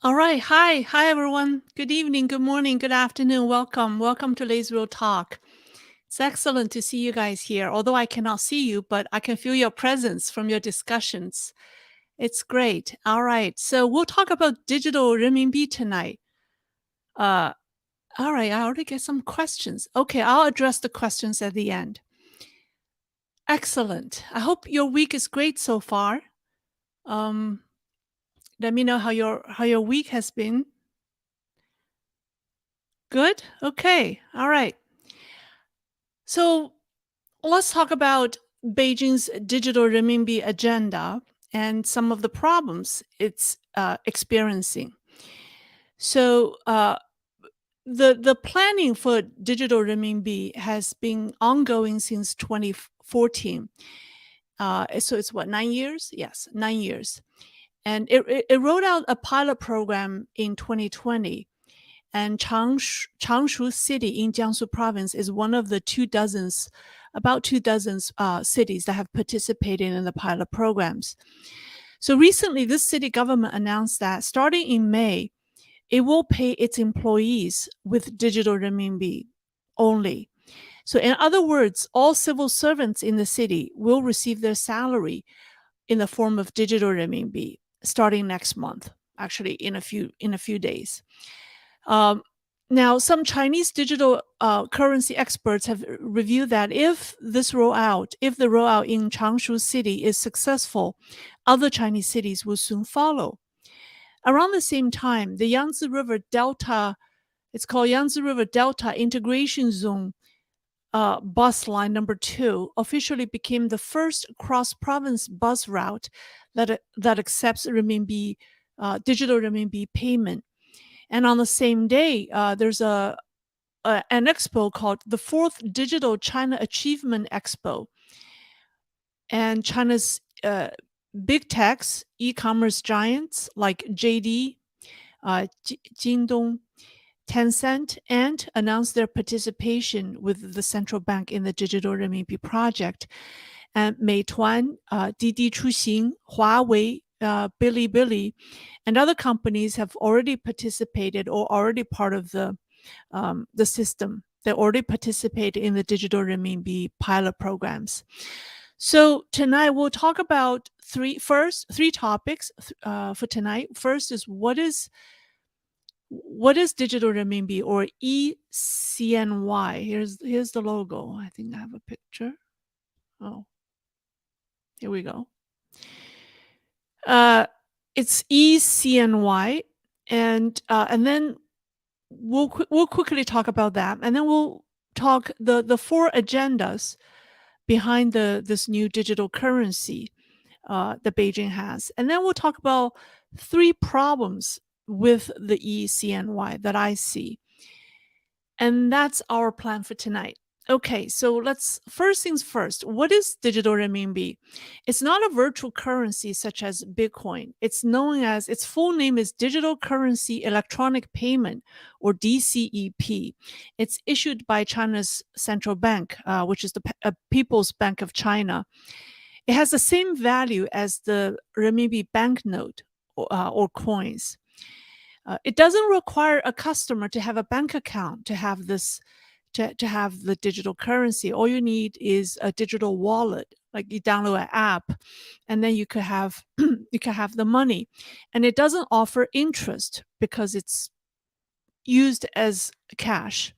All right. Hi. Hi, everyone. Good evening, good morning, good afternoon. Welcome. Welcome to Leisrealtalk. It's excellent to see you guys here. Although I cannot see you, but I can feel your presence from your discussions. It's great. All right. So we'll talk about digital renminbi tonight. Uh, all right. I already get some questions. Okay. I'll address the questions at the end. Excellent. I hope your week is great so far. Um, Let me know how your week has been. Good? Okay. All right. So let's talk about Beijing's digital renminbi agenda and some of the problems it's experiencing. So the planning for digital renminbi has been ongoing since 2014. So it's what, 9 years? Yes, 9 years. And it rolled out a pilot program in 2020. And Changshu City in Jiangsu province is one of the about 2 dozen cities that have participated in the pilot programs. So recently, this city government announced that starting in May, it will pay its employees with digital renminbi only. So in other words, all civil servants in the city will receive their salary in the form of digital renminbi starting next month, actually in a few days. Um, Now, some Chinese digital currency experts have reviewed that if the rollout in Changshu City is successful, other Chinese cities will soon follow. Around the same time, the Yangtze River Delta, it's called Yangtze River Delta Integration Zone bus line number 2, officially became the first cross-province bus route that accepts digital renminbi payment. And on the same day, there's an expo called the Fourth Digital China Achievement Expo. And China's big techs, e-commerce giants like JD, Jingdong, Tencent, and announced their participation with the central bank in the digital renminbi project. And Meituan, Didi Chuxing, Huawei, Bilibili, and other companies have already participated or already part of the system. They already participate in the digital renminbi pilot programs. So tonight we'll talk about three topics for tonight. First is what is digital renminbi or e-CNY? Here's the logo. I think I have a picture. Oh, here we go. It's e-CNY, and then we'll quickly talk about that, and then we'll talk the four agendas behind this new digital currency that Beijing has, and then we'll talk about three problems with the e-CNY that I see, and that's our plan for tonight. Okay, so first things first, what is digital renminbi? It's not a virtual currency such as Bitcoin. Its full name is Digital Currency Electronic Payment, or DCEP. It's issued by China's central bank, which is the People's Bank of China. It has the same value as the renminbi banknote or coins. It doesn't require a customer to have a bank account to have the digital currency. All you need is a digital wallet. Like you download an app, and then you could have the money. And it doesn't offer interest because it's used as cash.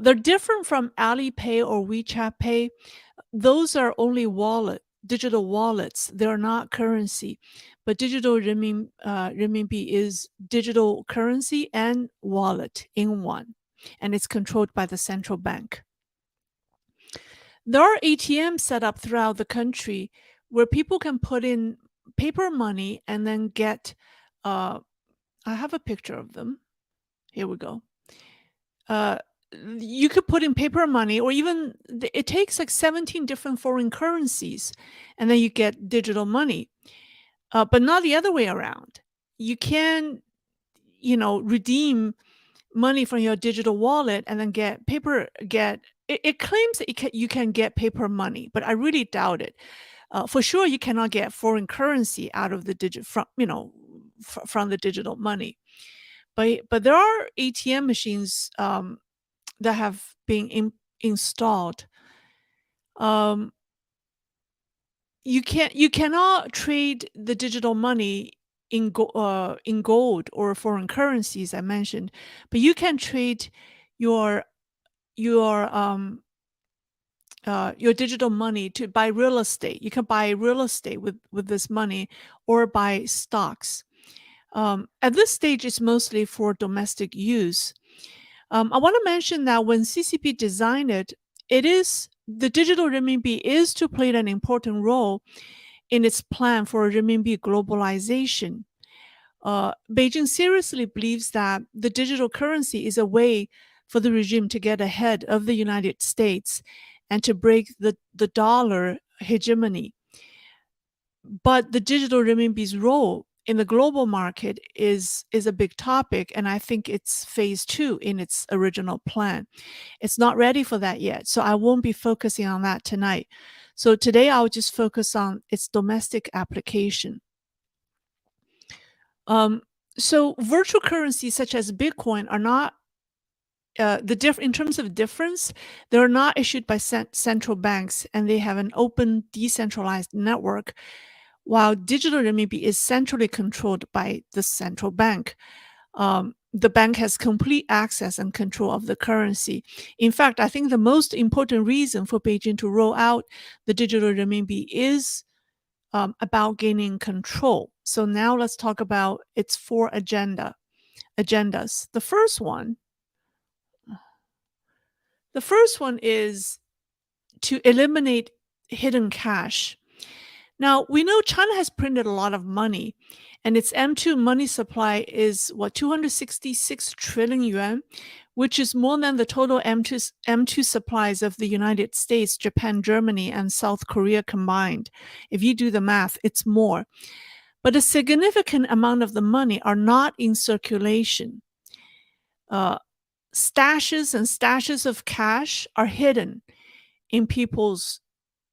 They're different from Alipay or WeChat Pay. Those are only digital wallets. They're not currency. But digital renminbi is digital currency and wallet in one, and it's controlled by the central bank. There are ATMs set up throughout the country where people can put in paper money and then get, I have a picture of them. Here we go. You could put in paper money, or even it takes like 17 different foreign currencies, and then you get digital money. But not the other way around. You can, redeem money from your digital wallet and then get paper. It claims that you can get paper money, but I really doubt it. For sure, you cannot get foreign currency out of the from the digital money. But there are ATM machines that have been installed. You cannot trade the digital money in gold or foreign currencies I mentioned, but you can trade your your um your digital money to buy real estate. You can buy real estate with this money or buy stocks. At this stage, it's mostly for domestic use. I want to mention that when CCP designed it, the digital renminbi is to play an important role in its plan for renminbi globalization. Beijing seriously believes that the digital currency is a way for the regime to get ahead of the United States and to break the dollar hegemony. But the digital renminbi's role in the global market is a big topic, and I think it's phase 2 in its original plan. It's not ready for that yet, so I won't be focusing on that tonight. So today I'll just focus on its domestic application. So virtual currencies such as Bitcoin are not in terms of difference, they're not issued by central banks, and they have an open, decentralized network, while digital renminbi is centrally controlled by the central bank. The bank has complete access and control of the currency. In fact, I think the most important reason for Beijing to roll out the digital renminbi is about gaining control. So now let's talk about its 4 agendas. The first one is to eliminate hidden cash. Now, we know China has printed a lot of money, and its M2 money supply is 266 trillion yuan, which is more than the total M2 supplies of the United States, Japan, Germany, and South Korea combined. If you do the math, it's more. But a significant amount of the money are not in circulation. Stashes of cash are hidden in people's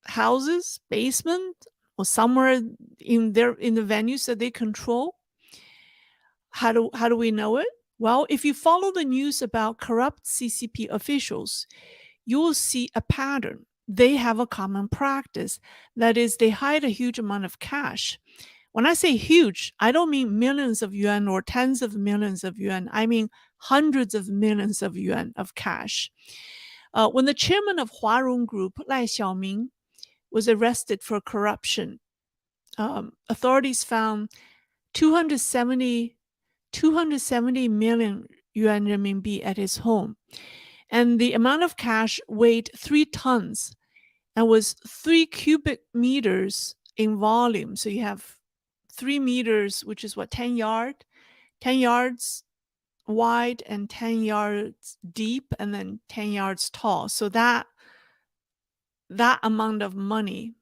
houses, basement, or somewhere in the venues that they control. How do we know it? Well, if you follow the news about corrupt CCP officials, you will see a pattern. They have a common practice. That is, they hide a huge amount of cash. When I say huge, I don't mean millions of yuan or tens of millions of yuan. I mean hundreds of millions of yuan of cash. When the chairman of Huarong Group, Lai Xiaoming, was arrested for corruption, authorities found 270 million yuan renminbi at his home. And the amount of cash weighed 3 tons and was 3 cubic meters in volume. So you have 3 meters, which is 10 yards wide and 10 yards deep, and then 10 yards tall. So that amount of money,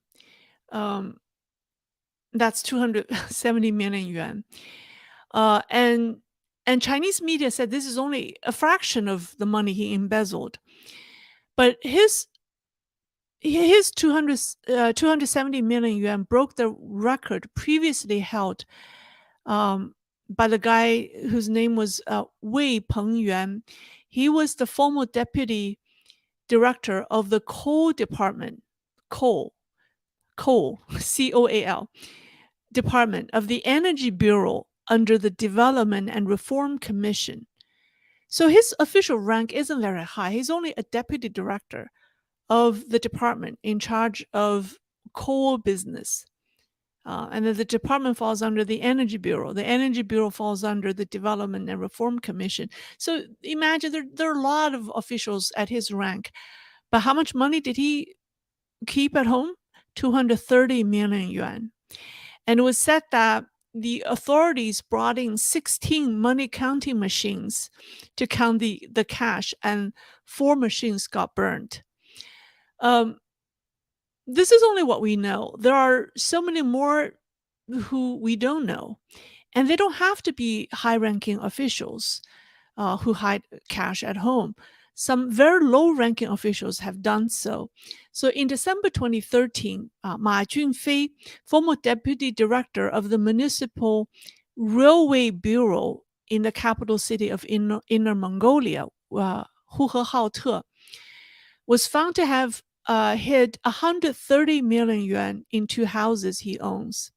that's 270 million yuan. And Chinese media said this is only a fraction of the money he embezzled. But his 270 million yuan broke the record previously held by the guy whose name was Wei Pengyuan. He was the former deputy director of the coal department, coal, COAL, department of the Energy Bureau under the Development and Reform Commission. So his official rank isn't very high. He's only a deputy director of the department in charge of coal business. And then the department falls under the Energy Bureau. The Energy Bureau falls under the Development and Reform Commission. So imagine there are a lot of officials at his rank. But how much money did he keep at home? 230 million yuan. And it was said that the authorities brought in 16 money counting machines to count the cash, and 4 machines got burned. This is only what we know. There are so many more who we don't know. And they don't have to be high-ranking officials who hide cash at home. Some very low-ranking officials have done so. So in December 2013, Ma Junfei, former deputy director of the Municipal railway bureau in the capital city of Inner Mongolia, Huhehaote, was found to have hid 130 million yuan in 2 houses he owns.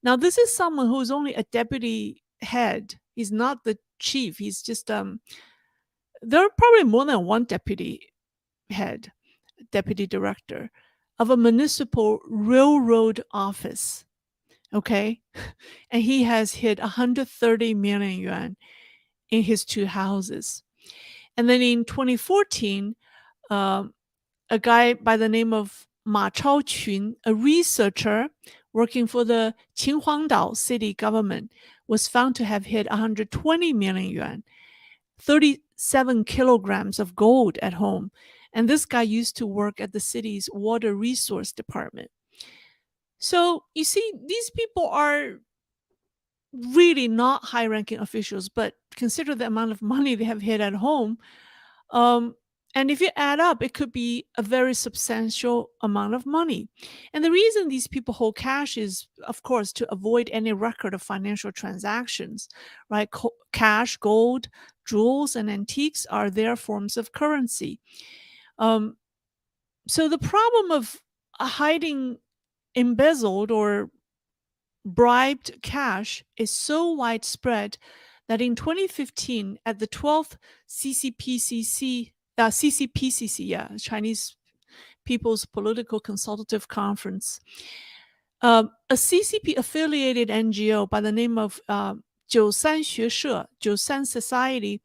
Now, this is someone who's only a deputy head. He's not the chief. He's just there are probably more than one deputy head, deputy director of a municipal railroad office. Okay. And he has hid 130 million yuan in his 2 houses. And then in 2014, a guy by the name of Ma Chaoqun, a researcher working for the Qinhuangdao city government, was found to have hid 120 million yuan, 37 kilograms of gold at home. And this guy used to work at the city's water resource department. So you see, these people are really not high-ranking officials, but consider the amount of money they have hid at home. And if you add up, it could be a very substantial amount of money. And the reason these people hold cash is, of course, to avoid any record of financial transactions, right? Cash, gold, jewels, and antiques are their forms of currency. So the problem of hiding embezzled or bribed cash is so widespread that in 2015, at the 12th CCPCC, Chinese People's Political Consultative Conference, a CCP-affiliated NGO by the name of 九三学社, 九三 Society,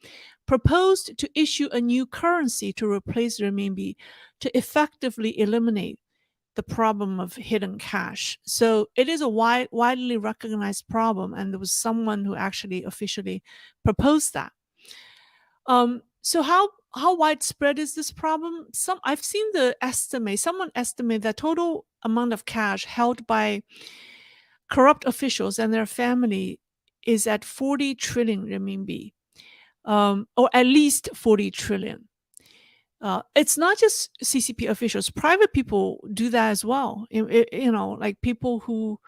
proposed to issue a new currency to replace renminbi to effectively eliminate the problem of hidden cash. So it is a widely recognized problem, and there was someone who actually officially proposed that. So how widespread is this problem? I've seen the estimate. Someone estimate that total amount of cash held by corrupt officials and their family is at 40 trillion renminbi, or at least 40 trillion. It's not just CCP officials. Private people do that as well. Like people who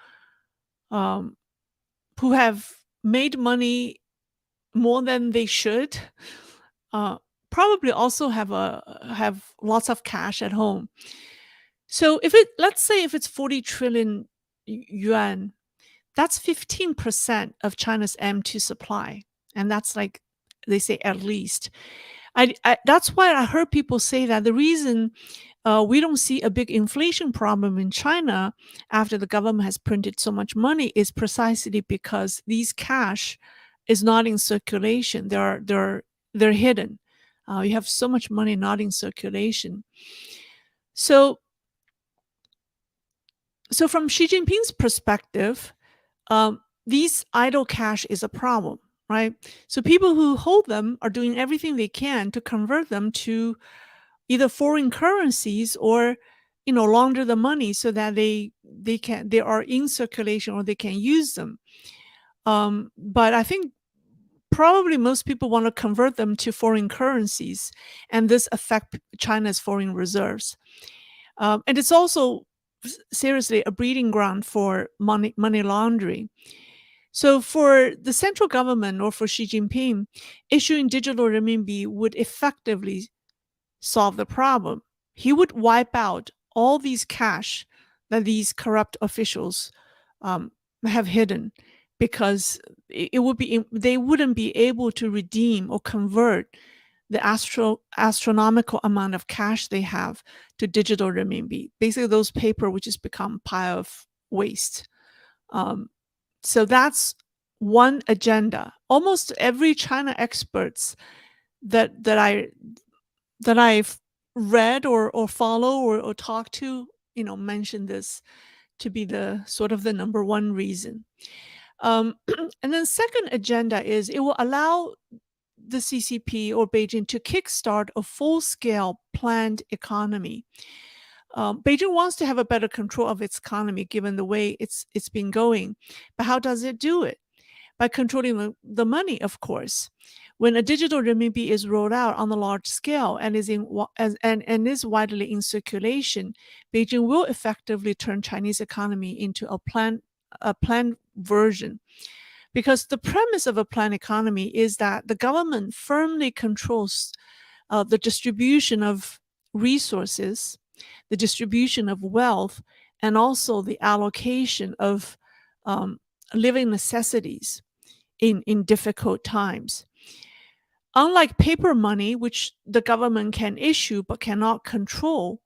have made money more than they should, probably also have lots of cash at home. So let's say if it's 40 trillion yuan, that's 15% of China's M2 supply, and that's like they say at least. That's why I heard people say that the reason we don't see a big inflation problem in China after the government has printed so much money is precisely because these cash is not in circulation. They're hidden. You have so much money not in circulation. So from Xi Jinping's perspective, these idle cash is a problem. Right? So people who hold them are doing everything they can to convert them to either foreign currencies or, launder the money so that they are in circulation or they can use them. But I think probably most people want to convert them to foreign currencies, and this affects China's foreign reserves. And it's also seriously a breeding ground for money laundering. So for the central government or for Xi Jinping, issuing digital renminbi would effectively solve the problem. He would wipe out all these cash that these corrupt officials have hidden, because they wouldn't be able to redeem or convert the astronomical amount of cash they have to digital renminbi. Basically, those paper would just become a pile of waste. So that's one agenda. Almost every China experts that I've read or follow or talk to, mention this to be the sort of the number one reason. And then second agenda is it will allow the CCP or Beijing to kickstart a full-scale planned economy. Beijing wants to have a better control of its economy given the way it's been going. But how does it do it? By controlling the money, of course. When a digital renminbi is rolled out on a large scale and is widely in circulation, Beijing will effectively turn Chinese economy into a planned version. because the premise of a planned economy is that the government firmly controls the distribution of resources, the distribution of wealth, and also the allocation of um, living necessities in difficult times. Unlike paper money, which the government can issue but cannot control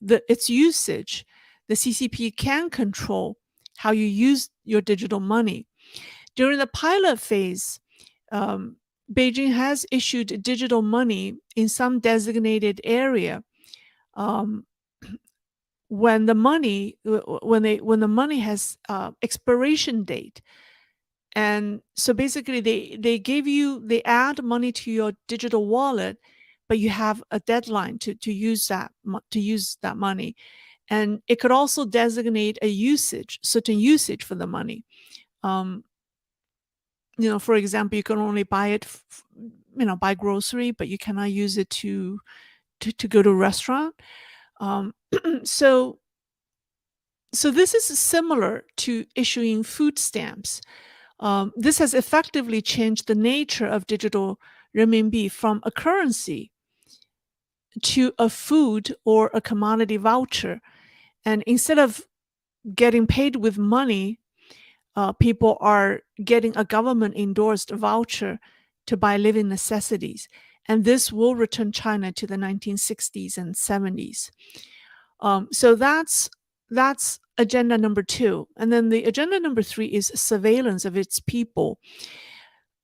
its usage, the CCP can control how you use your digital money. During the pilot phase, um, Beijing has issued digital money in some designated area um, when the money when the money has expiration date. And so basically they add money to your digital wallet, but you have a deadline to use that money. And it could also designate certain usage for the money. um, for example, you can only buy it buy grocery, but you cannot use it to go to a restaurant. um, so this is similar to issuing food stamps. This has effectively changed the nature of digital renminbi from a currency to a food or a commodity voucher. And instead of getting paid with money, people are getting a government endorsed voucher to buy living necessities. And this will return China to the 1960s and 70s. So that's agenda number 2. And then the agenda number 3 is surveillance of its people.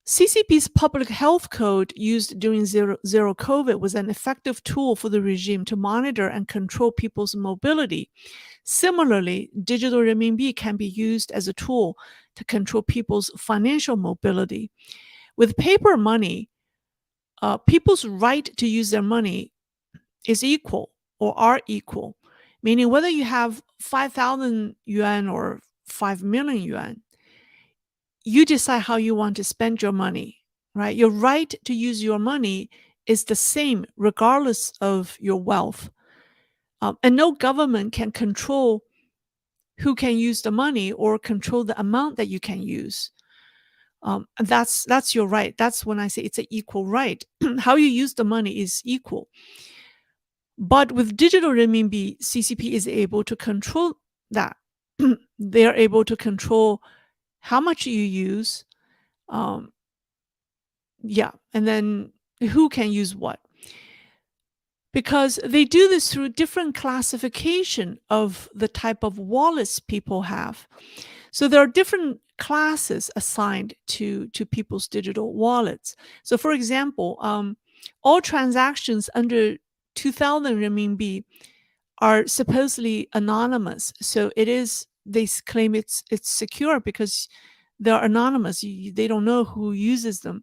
CCP's public health code used during zero COVID was an effective tool for the regime to monitor and control people's mobility. Similarly, digital renminbi can be used as a tool to control people's financial mobility. With paper money, people's right to use their money is equal or are equal, meaning whether you have 5,000 yuan or 5 million yuan, you decide how you want to spend your money, right? Your right to use your money is the same regardless of your wealth. And no government can control who can use the money or control the amount that you can use. That's your right. That's when I say it's an equal right. How you use the money is equal. But with digital renminbi, CCP is able to control that. They are able to control how much you use, and then who can use what. Because they do this through different classification of the type of wallets people have. So there are different classes assigned to people's digital wallets. So for example, all transactions under 2,000 renminbi are supposedly anonymous. So they claim it's secure because they're anonymous. They don't know who uses them.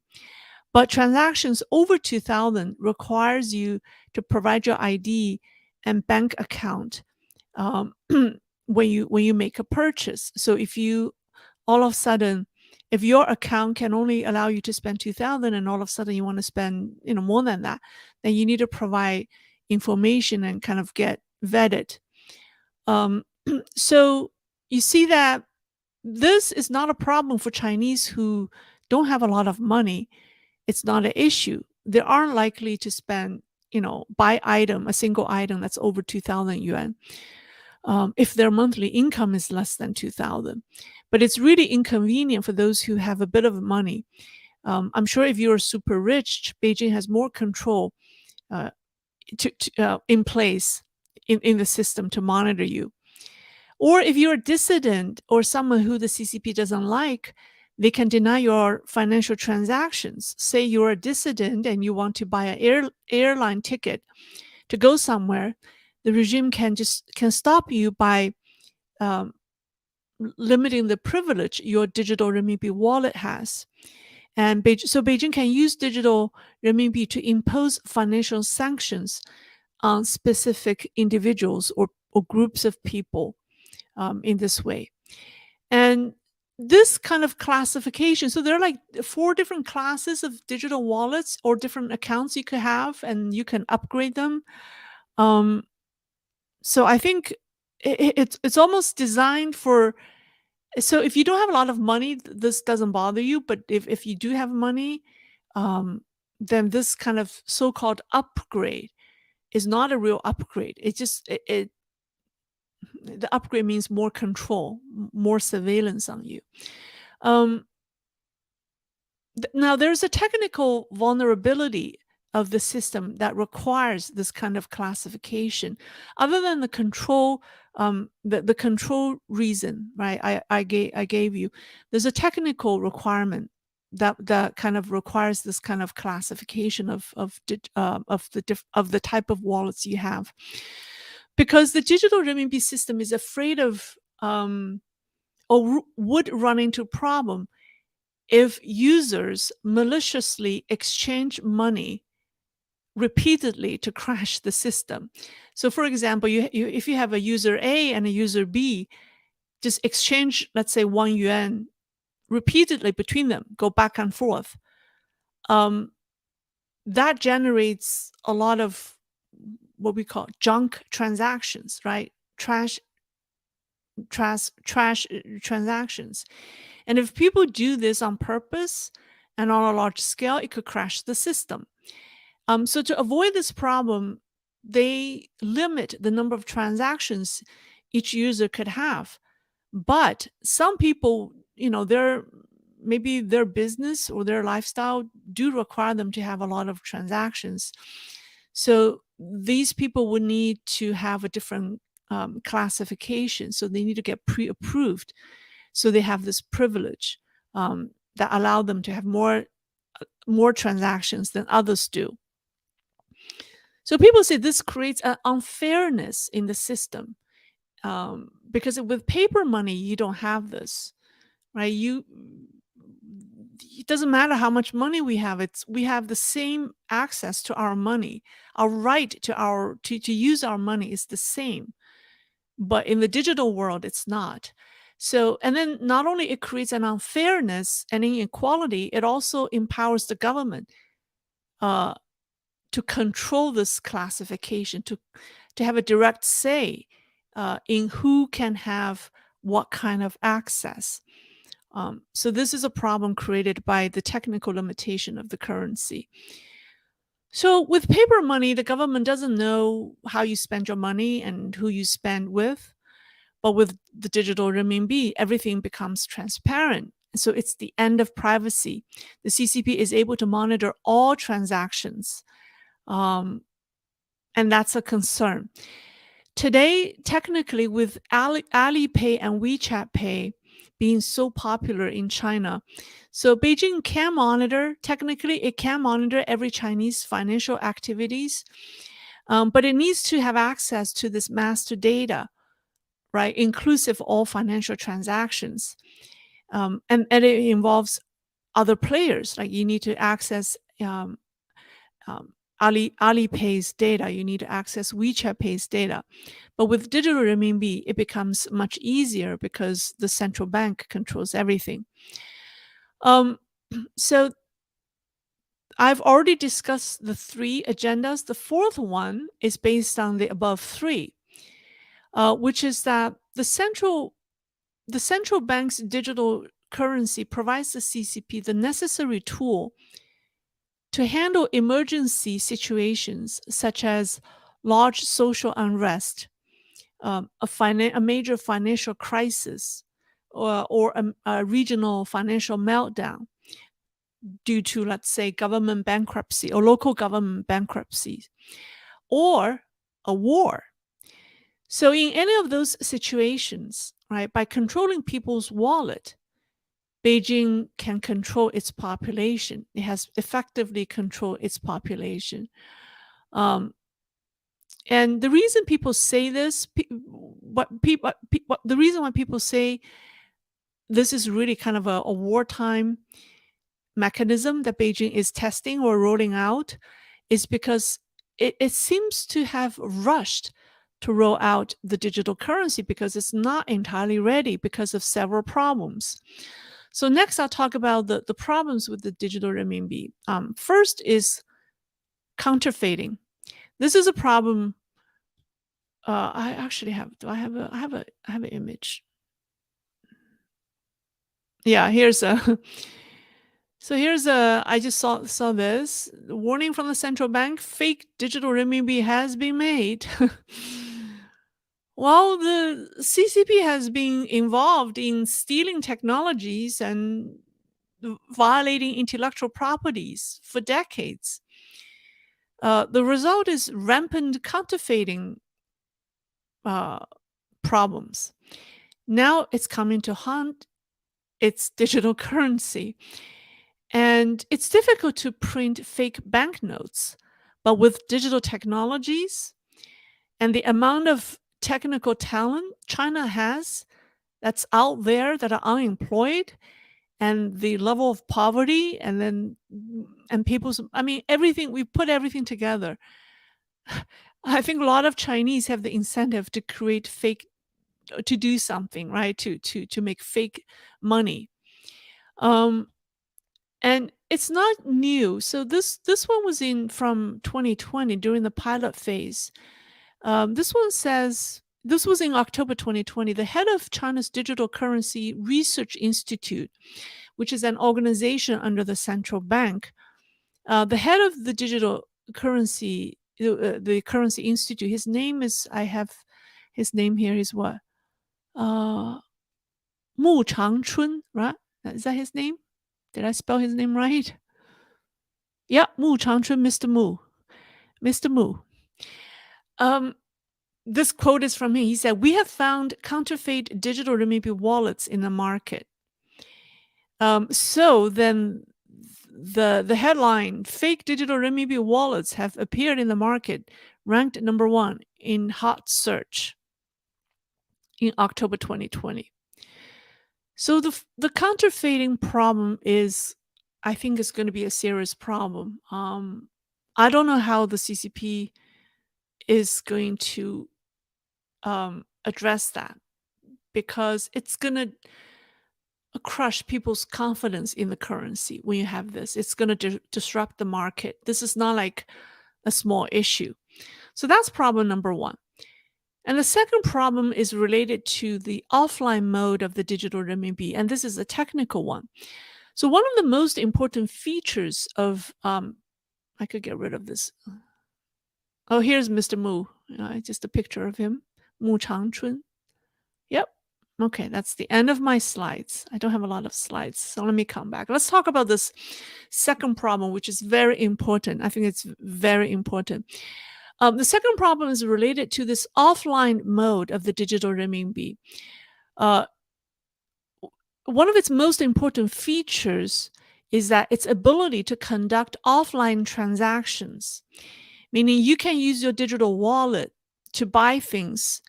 But transactions over 2,000 requires you to provide your ID and bank account when you make a purchase. So if you all of a sudden, if your account can only allow you to spend 2,000 and all of a sudden you want to spend more than that, then you need to provide information and kind of get vetted. So you see that this is not a problem for Chinese who don't have a lot of money. It's not an issue. They aren't likely to spend, buy a single item that's over 2,000 yuan. If their monthly income is less than 2,000. But it's really inconvenient for those who have a bit of money. I'm sure if you're super rich, Beijing has more control in place in the system to monitor you. Or if you're a dissident or someone who the CCP doesn't like, they can deny your financial transactions. Say you're a dissident and you want to buy an airline ticket to go somewhere, the regime can stop you by limiting the privilege your digital renminbi wallet has. And so Beijing can use digital renminbi to impose financial sanctions on specific individuals or groups of people in this way. And this kind of classification, so there are like 4 different classes of digital wallets or different accounts you could have, and you can upgrade them. So I think it's almost designed for So if you don't have a lot of money, this doesn't bother you. But if you do have money, um, then this kind of so-called upgrade is not a real upgrade. It just the upgrade means more control, more surveillance on you. Um, Now, there's a technical vulnerability of the system that requires this kind of classification. Other than the control, the control reason, right? I gave you. There's a technical requirement that kind of requires this kind of classification of the type of wallets you have, because the digital renminbi system is afraid of or would run into a problem if users maliciously exchange money repeatedly to crash the system. So, for example, if you have a user A and a user B, just exchange, let's say, 1 yuan repeatedly between them, go back and forth. Um, that generates a lot of what we call junk transactions, right? Trash transactions. And if people do this on purpose and on a large scale, it could crash the system. So to avoid this problem, they limit the number of transactions each user could have. But some people, maybe their business or their lifestyle do require them to have a lot of transactions. So these people would need to have a different classification. So they need to get pre-approved. So they have this privilege that allow them to have more transactions than others do. So people say this creates an unfairness in the system, because with paper money you don't have this, right? It doesn't matter how much money we have. We have the same access to our money. Our right to use our money is the same, but in the digital world it's not. So, and then not only it creates an unfairness and inequality, it also empowers the government uh, to control this classification, to have a direct say in who can have what kind of access. So this is a problem created by the technical limitation of the currency. So with paper money, the government doesn't know how you spend your money and who you spend with. But with the digital renminbi, everything becomes transparent. So it's the end of privacy. The CCP is able to monitor all transactions. Um, and that's a concern. Today, technically, with Alipay and WeChat Pay being so popular in China, so Beijing can monitor, technically, it can monitor every Chinese financial activities, but it needs to have access to this master data, right? Inclusive all financial transactions. And it involves other players, like you need to access um, Alipay's data, you need to access WeChat Pay's data. But with digital renminbi, it becomes much easier because the central bank controls everything. So I've already discussed the 3 agendas. The 4th one is based on the above 3, which is that the central bank's digital currency provides the CCP the necessary tool to handle emergency situations such as large social unrest, a major financial crisis, or a regional financial meltdown due to, let's say, government bankruptcy or local government bankruptcy, or a war. So in any of those situations, right, by controlling people's wallet, Beijing can control its population. It has effectively controlled its population. Um, and the reason people say this, the reason why people say this is really kind of a wartime mechanism that Beijing is testing or rolling out is because it seems to have rushed to roll out the digital currency because it's not entirely ready because of several problems. So next, I'll talk about the problems with the digital renminbi. First is counterfeiting. This is a problem. I actually have. Do I have an image? Yeah, here's a so here's a I just saw this warning from the central bank: fake digital renminbi has been made. Well, the CCP has been involved in stealing technologies and violating intellectual properties for decades. The result is rampant counterfeiting uh, problems. Now it's coming to haunt its digital currency. And it's difficult to print fake banknotes. But with digital technologies and the amount of technical talent China has that's out there that are unemployed, and the level of poverty, and then and people's, I mean, everything, we put everything together. I think a lot of Chinese have the incentive to create fake, to do something, right? To make fake money. Um, and it's not new. So this one was in from 2020 during the pilot phase. This one says this was in October 2020. The head of China's Digital Currency Research Institute, which is an organization under the central bank, the head of the digital currency, the Currency Institute. His name is, I have his name here. Is what? Mu Changchun, right? Is that his name? Did I spell his name right? Yeah, Mu Changchun, Mr. Mu. Mr. Mu. Um, this quote is from him. He said, "We have found counterfeit digital renminbi wallets in the market." So then the headline, "Fake digital renminbi wallets have appeared in the market," ranked number one in hot search in October 2020. So the counterfeiting problem is, I think, is going to be a serious problem. I don't know how the CCP is going to address that, because it's going to crush people's confidence in the currency when you have this. It's going to disrupt the market. This is not like a small issue. So that's problem number one. And the second problem is related to the offline mode of the digital renminbi, and this is a technical one. So one of the most important features of, I could get rid of this. Oh, here's Mr. Mu. Just a picture of him, Mu Changchun. Yep. Okay, that's the end of my slides. I don't have a lot of slides, so let me come back. Let's talk about this second problem, which is very important. I think it's very important. The second problem is related to this offline mode of the digital renminbi. One of its most important features is that its ability to conduct offline transactions, meaning you can use your digital wallet to buy things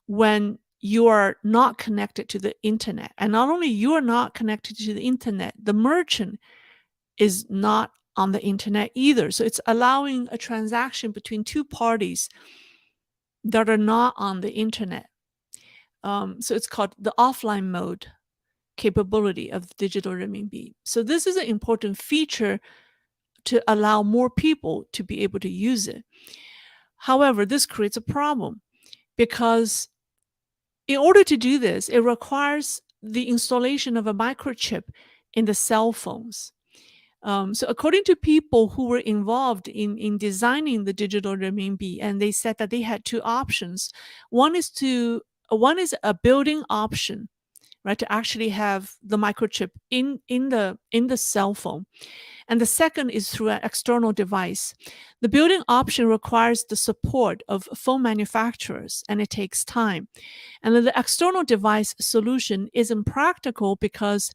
when you are not connected to the internet. And not only you are not connected to the internet, the merchant is not on the internet either. So it's allowing a transaction between two parties that are not on the internet. So it's called the offline mode capability of digital renminbi. So this is an important feature to allow more people to be able to use it. However, this creates a problem, because in order to do this, it requires the installation of a microchip in the cell phones. So according to people who were involved in designing the digital renminbi, and they said that they had two options. One is a building option, right, to actually have the microchip in the cell phone. And the second is through an external device. The building option requires the support of phone manufacturers, and it takes time. And then the external device solution isn't practical because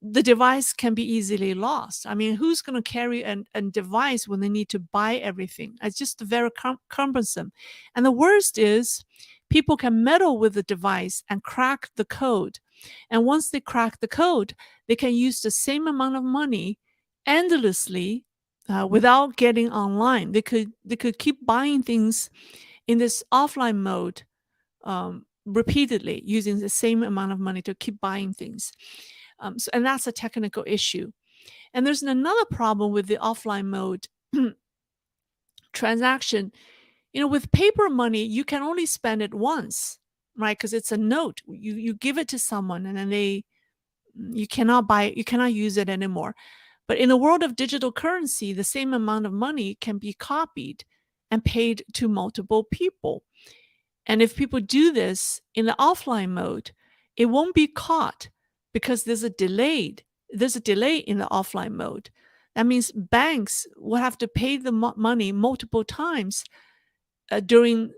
the device can be easily lost. I mean, who's going to carry a device when they need to buy everything? It's just very cumbersome. And the worst is, people can meddle with the device and crack the code. And once they crack the code, they can use the same amount of money endlessly without getting online. They could keep buying things in this offline mode repeatedly, using the same amount of money to keep buying things. And that's a technical issue. And there's another problem with the offline mode transaction. With paper money, you can only spend it once, right? Because it's a note. You give it to someone, and then You cannot use it anymore. But in the world of digital currency, the same amount of money can be copied and paid to multiple people. And if people do this in the offline mode, it won't be caught because there's a delay in the offline mode. That means banks will have to pay the money multiple times during,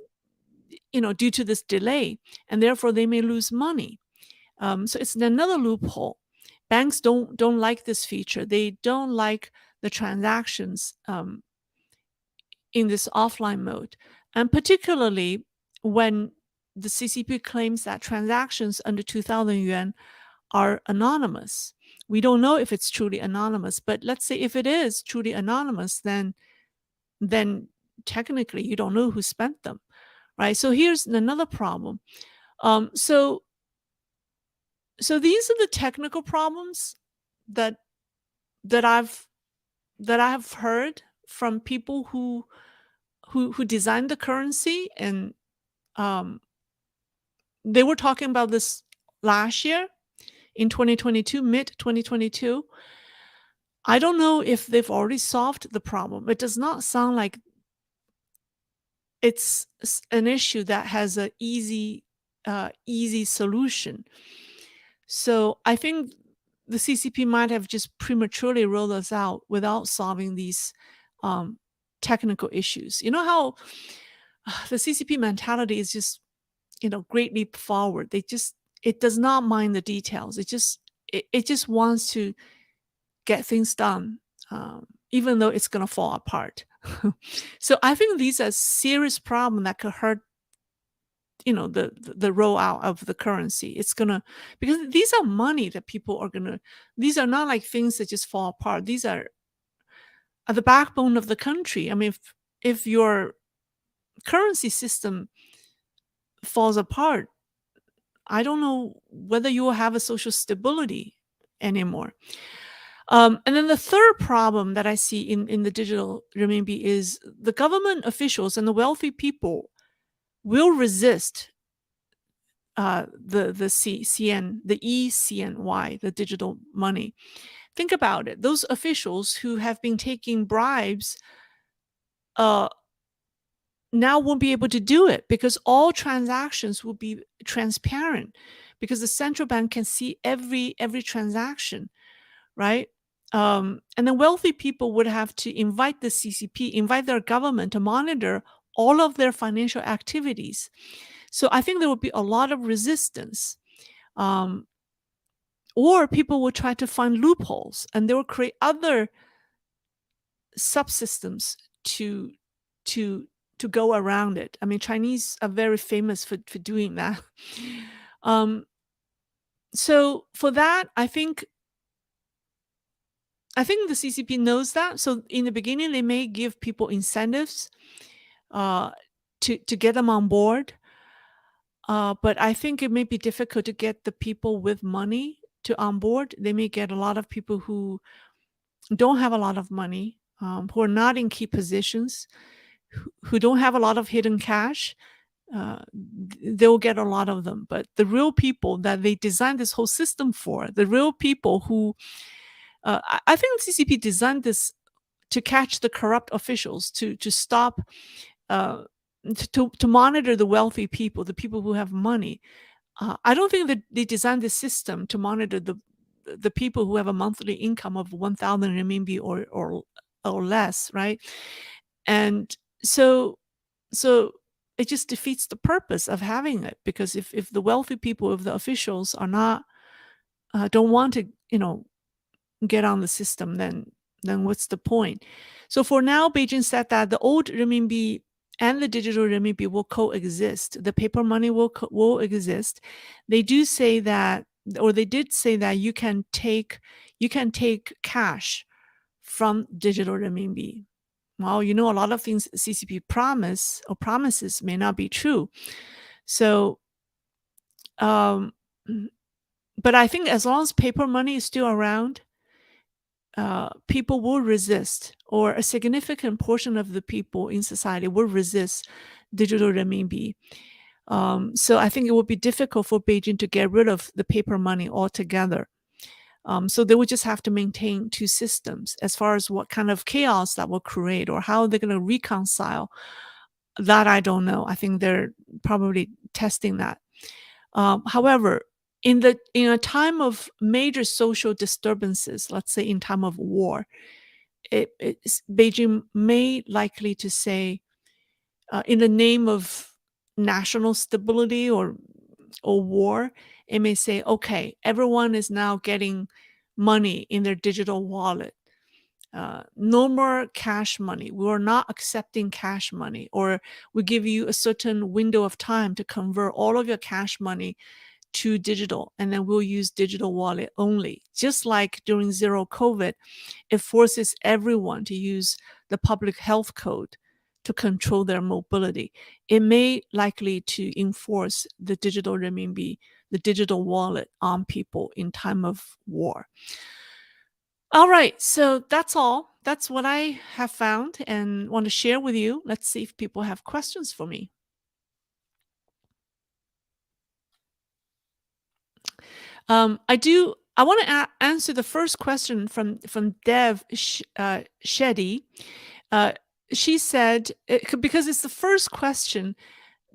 due to this delay, and therefore they may lose money. So it's another loophole. Banks don't like this feature. They don't like the transactions in this offline mode, and particularly when the CCP claims that transactions under 2,000 yuan are anonymous. We don't know if it's truly anonymous, but let's say if it is truly anonymous, then technically you don't know who spent them, right? So here's another problem. So these are the technical problems that I've heard from people who designed the currency, and they were talking about this last year in 2022, mid 2022. I don't know if they've already solved the problem. It does not sound like it's an issue that has an easy solution. So I think the CCP might have just prematurely rolled us out without solving these technical issues. You know how the CCP mentality is just, great leap forward. It does not mind the details. It just wants to get things done, even though it's going to fall apart. So I think these are serious problems that could hurt, the rollout of the currency. It's gonna, because these are money that people are gonna. These are not like things that just fall apart. These are the backbone of the country. I mean, if your currency system falls apart, I don't know whether you will have a social stability anymore. And then the third problem that I see in the digital renminbi is the government officials and the wealthy people will resist the e-CNY, the digital money. Think about it. Those officials who have been taking bribes now won't be able to do it because all transactions will be transparent, because the central bank can see every transaction, right? And then wealthy people would have to invite the CCP, invite their government to monitor all of their financial activities. So I think there would be a lot of resistance. Or people will try to find loopholes, and they will create other subsystems to go around it. I mean, Chinese are very famous for doing that. So for that, I think the CCP knows that. So in the beginning, they may give people incentives to get them on board. But I think it may be difficult to get the people with money to on board. They may get a lot of people who don't have a lot of money, who are not in key positions, who don't have a lot of hidden cash. They'll get a lot of them. But the real people that they designed this whole system for, the real people who, I think the CCP designed this to catch the corrupt officials, to stop, to monitor the wealthy people, the people who have money. I don't think that they designed this system to monitor the people who have a monthly income of 1,000 renminbi or less, right? And so it just defeats the purpose of having it, because if the wealthy people, if the officials are not don't want to get on the system, then what's the point? So for now, Beijing said that the old renminbi and the digital renminbi will coexist. The paper money will exist. They do say that, or they did say that you can take cash from digital renminbi. Well, a lot of things CCP promises may not be true. So, but I think as long as paper money is still around, people will resist, or a significant portion of the people in society will resist digital renminbi. So I think it would be difficult for Beijing to get rid of the paper money altogether. So they would just have to maintain two systems. As far as what kind of chaos that will create or how they're going to reconcile, that I don't know. I think they're probably testing that. However, in a time of major social disturbances, let's say in time of war, Beijing may likely to say, in the name of national stability or war, it may say, okay, everyone is now getting money in their digital wallet. No more cash money. We are not accepting cash money, or we give you a certain window of time to convert all of your cash money to digital, and then we'll use digital wallet only. Just like during zero COVID, it forces everyone to use the public health code to control their mobility. It may likely to enforce the digital renminbi, the digital wallet on people in time of war. All right, so that's all. That's what I have found and want to share with you. Let's see if people have questions for me. I want to answer the first question from Dev Shetty. Uh, she said, because it's the first question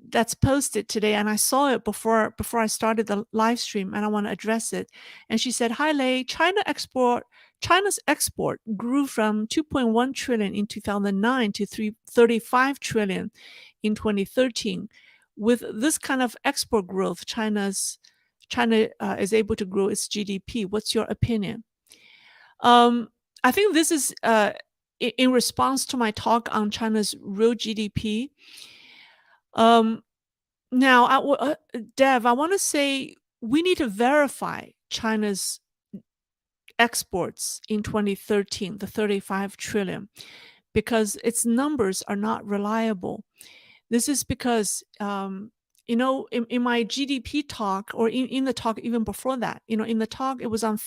that's posted today, and I saw it before I started the live stream, and I want to address it. And she said, "Hi Lei, China's export grew from 2.1 trillion in 2009 to 35 trillion in 2013. With this kind of export growth, China is able to grow its GDP. What's your opinion?" Um, I think this is in response to my talk on China's real GDP. Um, Now, Dev, I want to say we need to verify China's exports in 2013, the 35 trillion, because its numbers are not reliable. This is because, in my GDP talk, or in the talk even before that, in the talk, it was on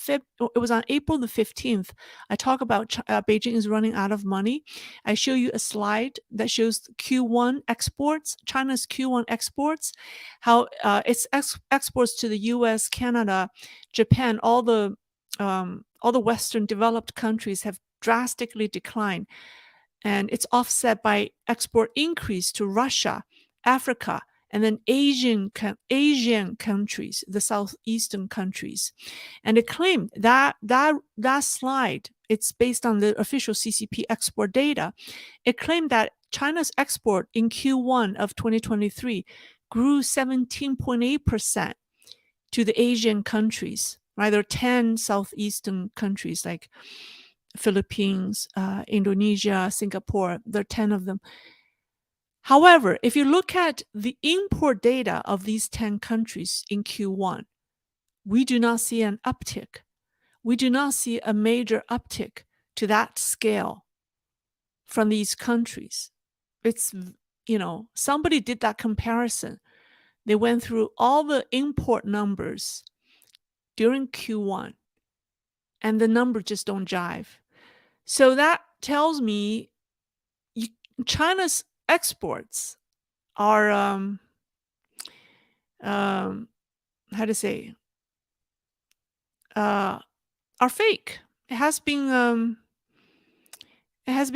April the 15th. I talk about Beijing is running out of money. I show you a slide that shows Q1 exports, China's Q1 exports, how its exports to the US, Canada, Japan, all the Western developed countries have drastically declined, and it's offset by export increase to Russia, Africa, and then Asian countries, the southeastern countries. And it claimed that slide, it's based on the official CCP export data. It claimed that China's export in Q1 of 2023 grew 17.8% to the Asian countries. Right, there are 10 southeastern countries like Philippines, Indonesia, Singapore. There are 10 of them. However, if you look at the import data of these 10 countries in Q1, we do not see an uptick. We do not see a major uptick to that scale from these countries. It's, somebody did that comparison. They went through all the import numbers during Q1, and the numbers just don't jive. So that tells me China's exports are how to say are fake. It has been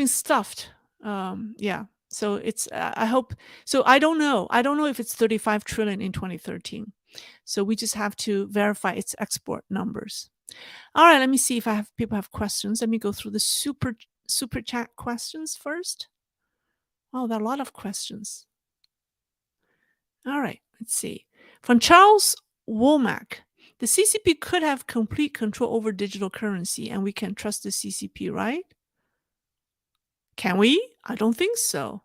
stuffed. Yeah. So it's I hope so. I don't know. I don't know if it's 35 trillion in 2013. So we just have to verify its export numbers. All right. Let me see if people have questions. Let me go through the super chat questions first. Oh, there are a lot of questions. All right, let's see. From Charles Womack, the CCP could have complete control over digital currency, and we can trust the CCP, right? Can we? I don't think so.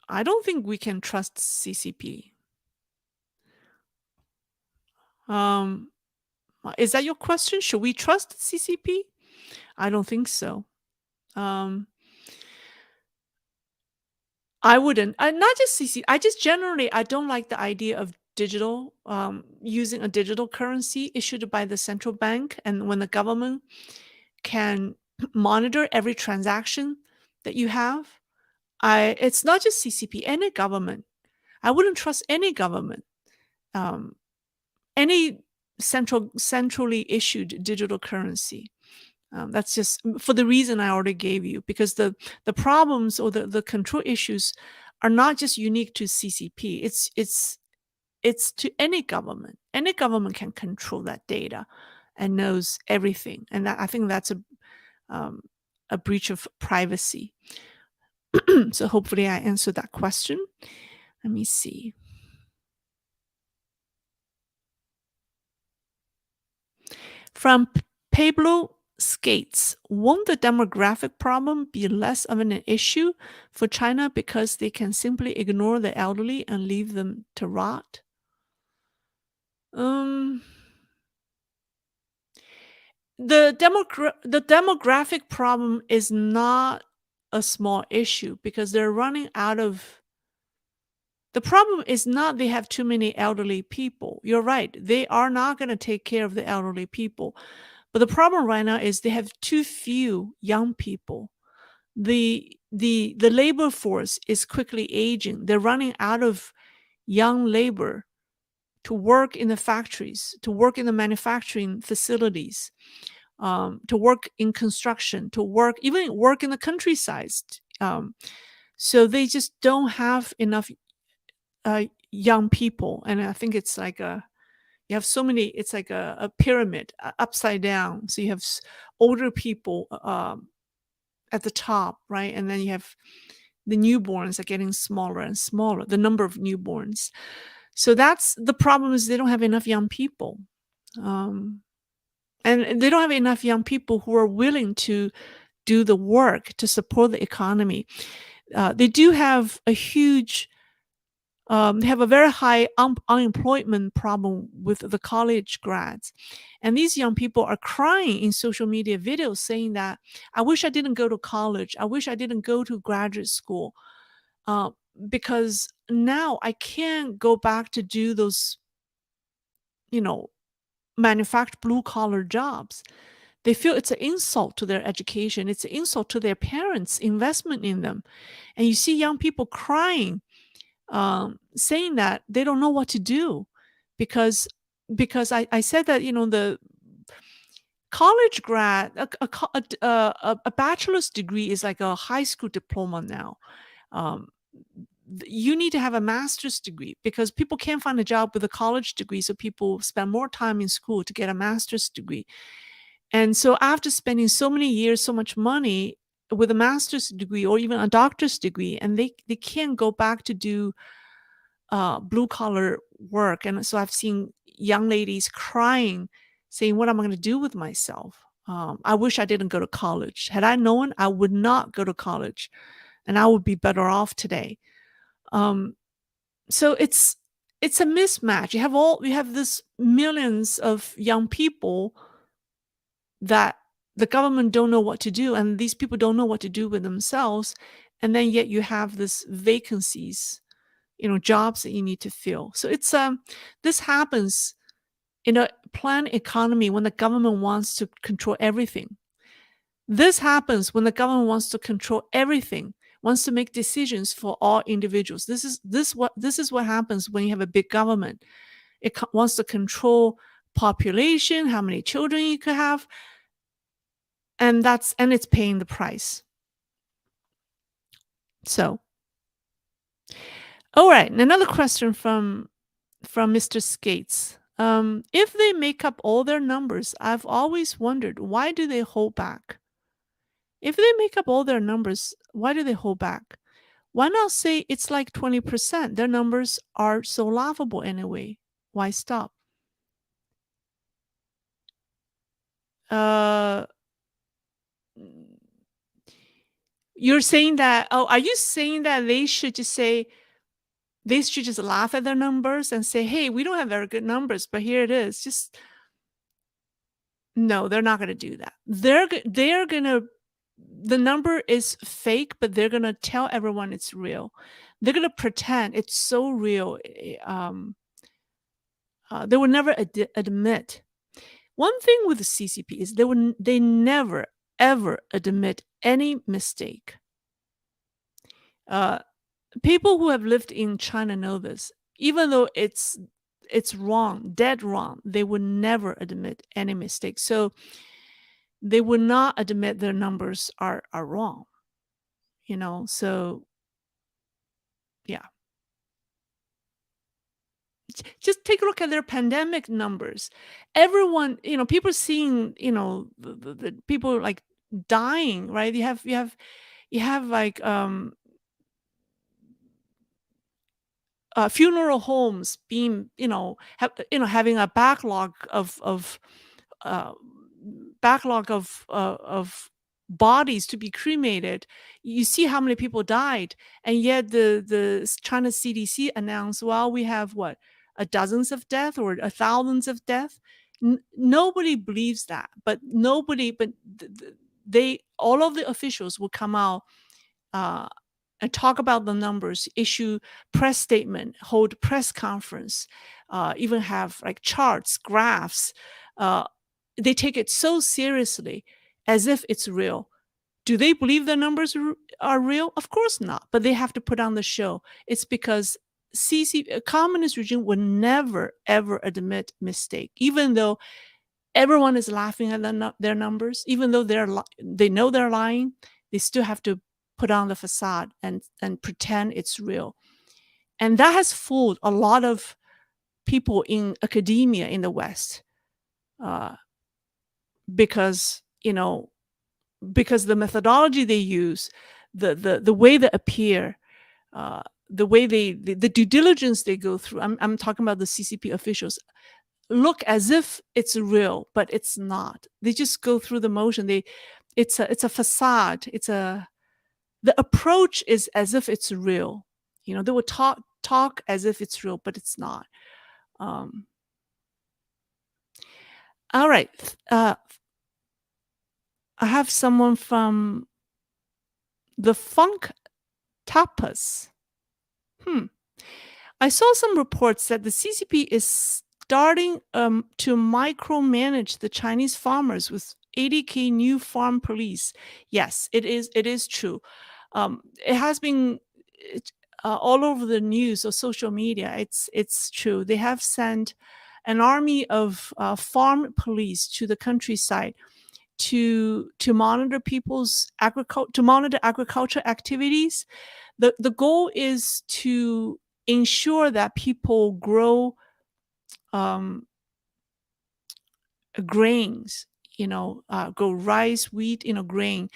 I don't think we can trust CCP. Is that your question? Should we trust CCP? I don't think so. I wouldn't. Not just CC. I just generally I don't like the idea of digital using a digital currency issued by the central bank, and when the government can monitor every transaction that you have. It's not just CCP. Any government, I wouldn't trust any government. Any centrally issued digital currency. That's just for the reason I already gave you, because the problems or the control issues are not just unique to CCP. It's to any government. Any government can control that data and knows everything, and I think that's um, a breach of privacy. So hopefully I answered that question. Let me see. From Pablo Skates, won't the demographic problem be less of an issue for China because they can simply ignore the elderly and leave them to rot? Um, the demographic problem is not a small issue because they're running out of. The problem is not they have too many elderly people. You're right. They are not going to take care of the elderly people. But the problem right now is they have too few young people. The labor force is quickly aging. They're running out of young labor to work in the factories, to work in the manufacturing facilities, to work in construction, to work even work in the countryside. So they just don't have enough young people, and I think it's like you have so many. It's like a pyramid upside down. So you have older people at the top, right, and then you have the newborns are getting smaller and smaller. The number of newborns. So that's the problem is they don't have enough young people. Um, and they don't have enough young people who are willing to do the work to support the economy. They do have a huge, they have a very high unemployment problem with the college grads. And these young people are crying in social media videos saying that, I wish I didn't go to college. I wish I didn't go to graduate school uh, because now I can't go back to do those, you know, manufactured blue collar jobs. They feel it's an insult to their education. It's an insult to their parents' investment in them. And you see young people crying, saying that they don't know what to do because I said that the college grad a bachelor's degree is like a high school diploma now. Um, you need to have a master's degree because people can't find a job with a college degree, so people spend more time in school to get a master's degree. And so after spending so many years, so much money with a master's degree or even a doctor's degree, and they can't go back to do blue collar work. And so I've seen young ladies crying, saying, what am I going to do with myself? I wish I didn't go to college. Had I known, I would not go to college and I would be better off today. Um, so it's a mismatch. You have this millions of young people that the government don't know what to do, and these people don't know what to do with themselves, and then yet you have this vacancies, jobs that you need to fill. So it's this happens in a planned economy when the government wants to control everything. This happens when the government wants to control everything, wants to make decisions for all individuals. This is what happens when you have a big government. It wants to control population, how many children you could have, and it's paying the price. So, all right, another question from Mr. Skates. If they make up all their numbers, I've always wondered, why do they hold back? If they make up all their numbers, why do they hold back? Why not say it's like 20%? Their numbers are so laughable anyway. Why stop? Uh, you're saying that, oh, are you saying that they should just laugh at their numbers and say, hey, we don't have very good numbers, but here it is. Just no, they're not going to do that. They're going to, the number is fake, but they're going to tell everyone it's real. They're going to pretend it's so real. They will never admit. One thing with the CCP is they never ever admit any mistake. People who have lived in China know this. Even though it's it's wrong, dead wrong. They would never admit any mistake. So they would not admit their numbers are wrong, you know. So yeah. Just take a look at their pandemic numbers. Everyone, people seeing, the people like dying, right? You have like funeral homes being, having a uh, backlog of bodies to be cremated. You see how many people died, and yet the China CDC announced, well, we have what, a dozens of death or a thousands of death. Nobody believes that, but they, all of the officials will come out uh, and talk about the numbers, issue press statement, hold press conference, even have like charts, graphs. Uh, they take it so seriously, as if it's real. Do they believe the numbers are real? Of course not. But they have to put on the show. It's because a communist regime would never ever admit mistake, even though everyone is laughing at their numbers, even though they know they're lying. They still have to put on the facade and pretend it's real. And that has fooled a lot of people in academia in the West, uh, because because the methodology they use, the way they appear, the way the due diligence they go through. I'm talking about the CCP officials, look as if it's real, but it's not. They just go through the motion. It's a facade. The approach is as if it's real. They will talk as if it's real, but it's not. Um, all right. I have someone from the Funk Tapas. I saw some reports that the CCP is starting to micromanage the Chinese farmers with 80K new farm police. Yes, it is. It is true. It has been all over the news or social media. It's true. They have sent an army of farm police to the countryside to monitor to monitor agriculture activities. The goal is to ensure that people grow um, grains, grow rice, wheat, grain.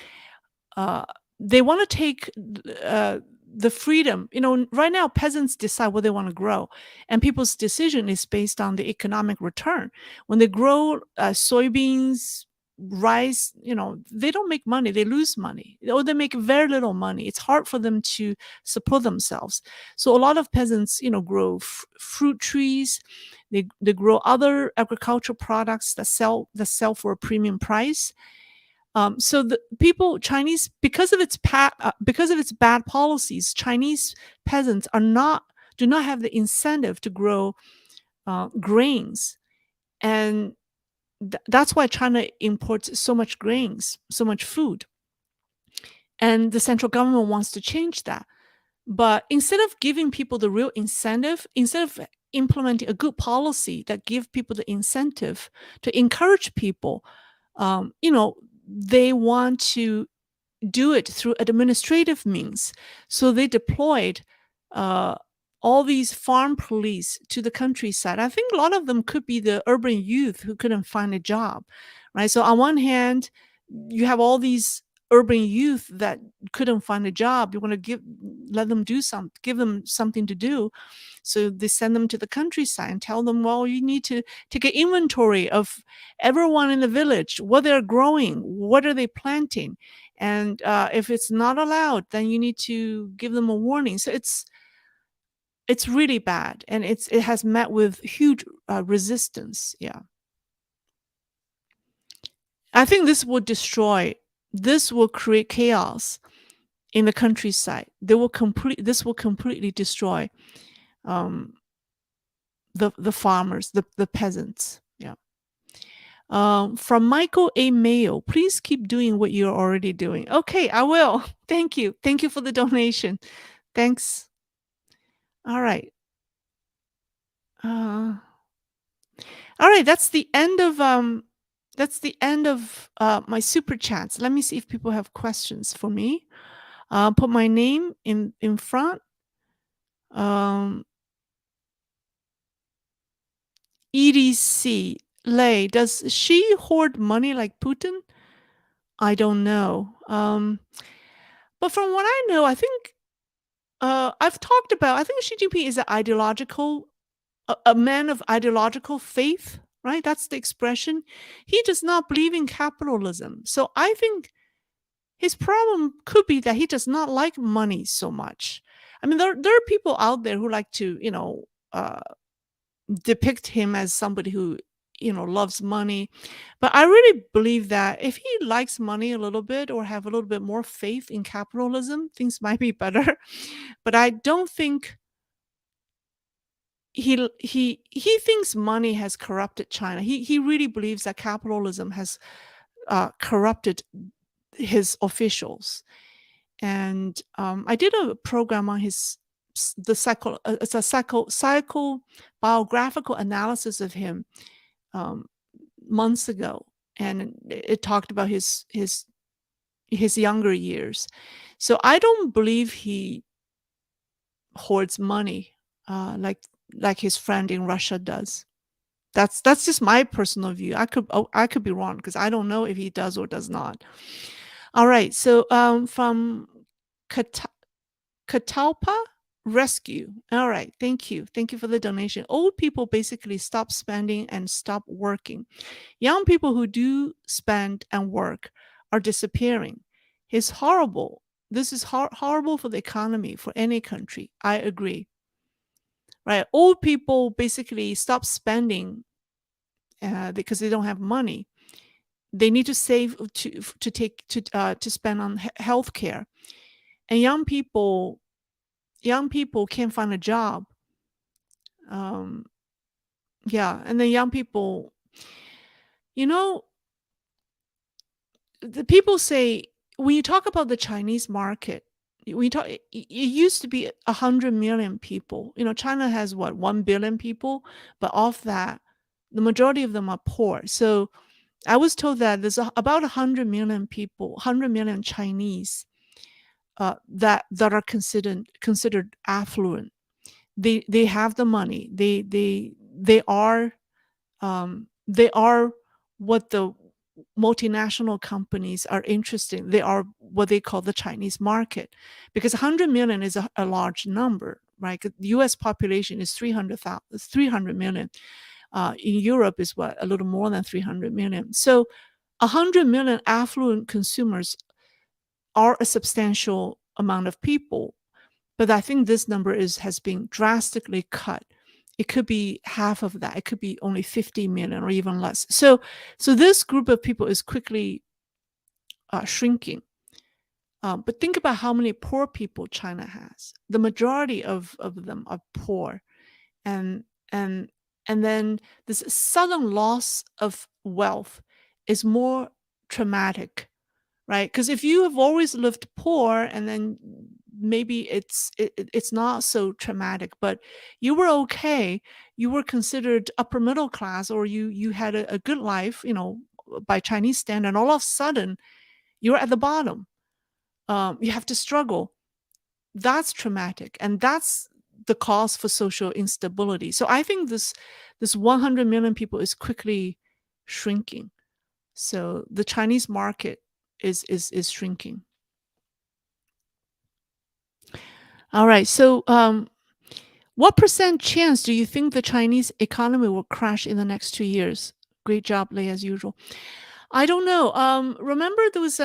Uh, they want to take the freedom. Right now, peasants decide what they want to grow, and people's decision is based on the economic return. When they grow soybeans, rice, they don't make money, they lose money, or they make very little money. It's hard for them to support themselves. So a lot of peasants, grow fruit trees. They grow other agricultural products that sell for a premium price. So the people, Chinese, because of its bad policies, Chinese peasants do not have the incentive to grow grains, and that's why China imports so much grains, so much food. And the central government wants to change that. But instead of giving people the real incentive, instead of implementing a good policy that give people the incentive to encourage people, they want to do it through administrative means. So they deployed uh, all these farm police to the countryside. I think a lot of them could be the urban youth who couldn't find a job, right? So on one hand, you have all these urban youth that couldn't find a job. You want to give them something to do. So they send them to the countryside and tell them, well, you need to take an inventory of everyone in the village, what they're growing, what are they planting. And if it's not allowed, then you need to give them a warning. So it's really bad, and it has met with huge resistance. Yeah, I think this will create chaos in the countryside. This will completely destroy um, the farmers, the peasants. Yeah. From Michael A. Mayo, please keep doing what you're already doing. Okay, I will. Thank you. Thank you for the donation. Thanks. All right. Uh, all right, that's the end of my super chats. Let me see if people have questions for me. Put my name in front. Um, EDC Lei, does she hoard money like Putin? I don't know. But from what I know, I think I've talked about. I think Xi Jinping is a man of ideological faith, right? That's the expression. He does not believe in capitalism. So I think his problem could be that he does not like money so much. I mean, there are people out there who like to, depict him as somebody who, loves money. But I really believe that if he likes money a little bit or have a little bit more faith in capitalism, things might be better. But I don't think he thinks money has corrupted China. He really believes that capitalism has corrupted his officials. And I did a program on the it's a psycho biographical analysis of him um, months ago, and it talked about his younger years. So I don't believe he hoards money like his friend in Russia does. That's just my personal view. I could be wrong because I don't know if he does or does not. All right. So from Kata- Catalpa Rescue. All right. Thank you. Thank you for the donation. Old people basically stop spending and stop working. Young people who do spend and work are disappearing. It's horrible. This is horrible for the economy for any country. I agree. Right? Old people basically stop spending because they don't have money. They need to save to spend on health care, and young people can't find a job. Um, yeah, and then young people, you know, the people say when you talk about the Chinese market, it used to be 100 million people. China has what 1 billion people, but of that, the majority of them are poor. So I was told that there's about 100 million people, 100 million Chinese that are considered affluent. They have the money. They are what the multinational companies are interested in. They are what they call the Chinese market, because 100 million is a large number, right? The U.S. population is 300 million. In Europe is what, a little more than 300 million. So 100 million affluent consumers are a substantial amount of people, but I think this number has been drastically cut. It could be half of that. It could be only 50 million or even less. So this group of people is quickly shrinking. But think about how many poor people China has. The majority of them are poor, and and and then this sudden loss of wealth is more traumatic, right? Because if you have always lived poor, and then maybe it's not so traumatic, but you were okay, you were considered upper middle class, or you had a good life, by Chinese standard, and all of a sudden you're at the bottom. You have to struggle. That's traumatic, and that's the cause for social instability. So I think this 100 million people is quickly shrinking. So the Chinese market is shrinking. All right. So what percent chance do you think the Chinese economy will crash in the next 2 years? Great job, Lei, as usual. I don't know. Remember there was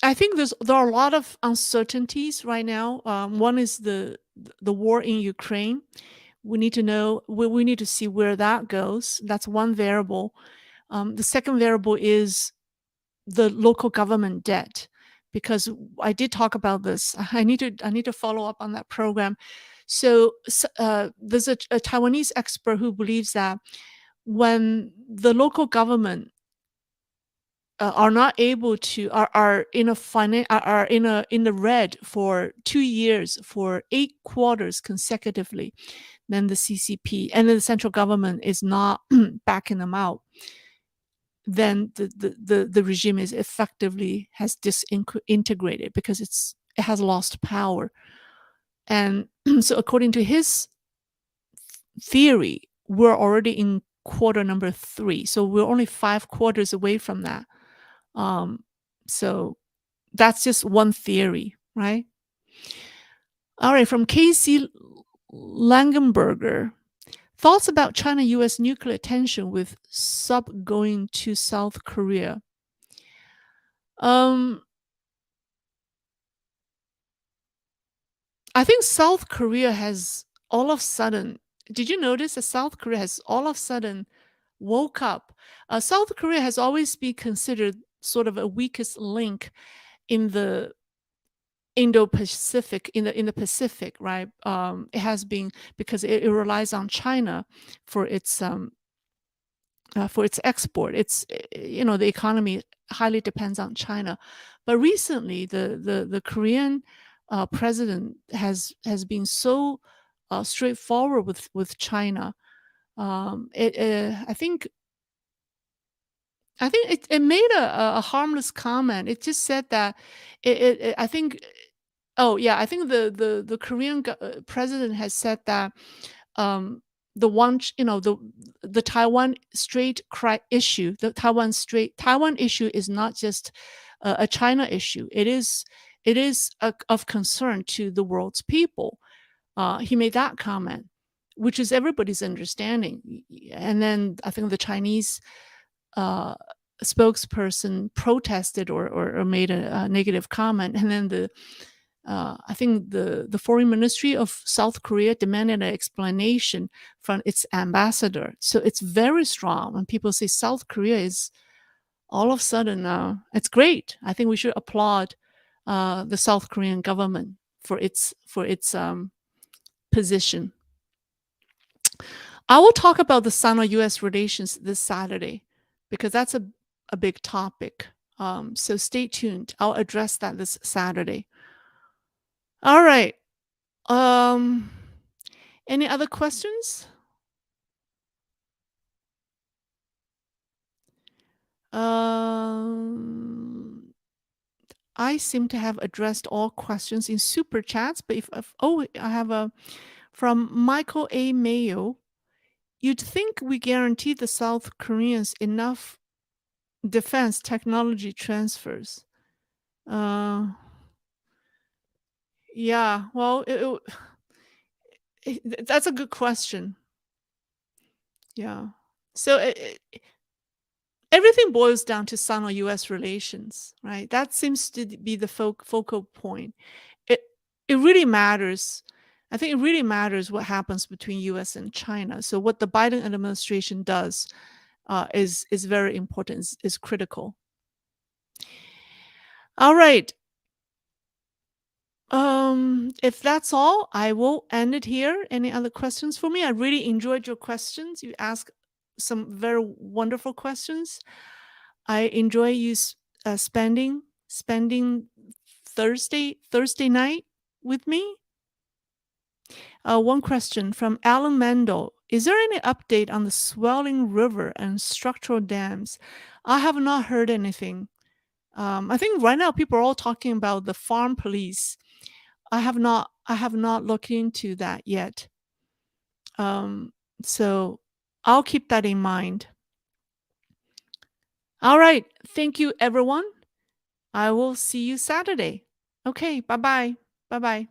I think there are a lot of uncertainties right now. One is the war in Ukraine. We need to know. We need to see where that goes. That's one variable. The second variable is the local government debt, because I did talk about this. I need to follow up on that program. So there's a Taiwanese expert who believes that when the local government are not able to are in a are in the red for 2 years for 8 quarters consecutively, then the CCP and then the central government is not backing them out, then the regime is effectively has disintegrated because it has lost power. And so according to his theory, we're already in quarter number 3, so we're only 5 quarters away from that. So that's just one theory, right? All right, from Casey Langenberger. Thoughts about China US nuclear tension with sub going to South Korea. Um, I think South Korea has all of a sudden, did you notice that South Korea has all of a sudden woke up? South Korea has always been considered sort of a weakest link in the Indo-Pacific, in the Pacific, right? It has been because it relies on China for its export. The economy highly depends on China. But recently, the Korean president has been so straightforward with China. I think it made a harmless comment. It just said that I think. Oh yeah, I think the Korean president has said that um, the one the Taiwan Strait issue, Taiwan issue is not just a China issue. It is of concern to the world's people. He made that comment, which is everybody's understanding. And then I think the Chinese uh, spokesperson protested or made a negative comment, and then I think the foreign ministry of South Korea demanded an explanation from its ambassador. So it's very strong when people say South Korea is all of a sudden, it's great. I think we should applaud the South Korean government for its position. I will talk about the Sino-US relations this Saturday because that's a big topic. So stay tuned. I'll address that this Saturday. All right. Um, any other questions? Um, I seem to have addressed all questions in super chats, but I have a from Michael A. Mayo. You'd think we guarantee the South Koreans enough defense technology transfers. Uh, yeah, well, that's a good question. Yeah. So everything boils down to Sino-US relations, right? That seems to be the focal point. It it really matters. I think it really matters what happens between US and China. So what the Biden administration does is very important, is critical. All right. If that's all, I will end it here. Any other questions for me? I really enjoyed your questions. You asked some very wonderful questions. I enjoy you spending Thursday night with me. One question from Alan Mendel. Is there any update on the swelling river and structural dams? I have not heard anything. I think right now people are all talking about the farm police. I have not looked into that yet. Um, so I'll keep that in mind. All right. Thank you, everyone. I will see you Saturday. Okay. Bye bye. Bye bye.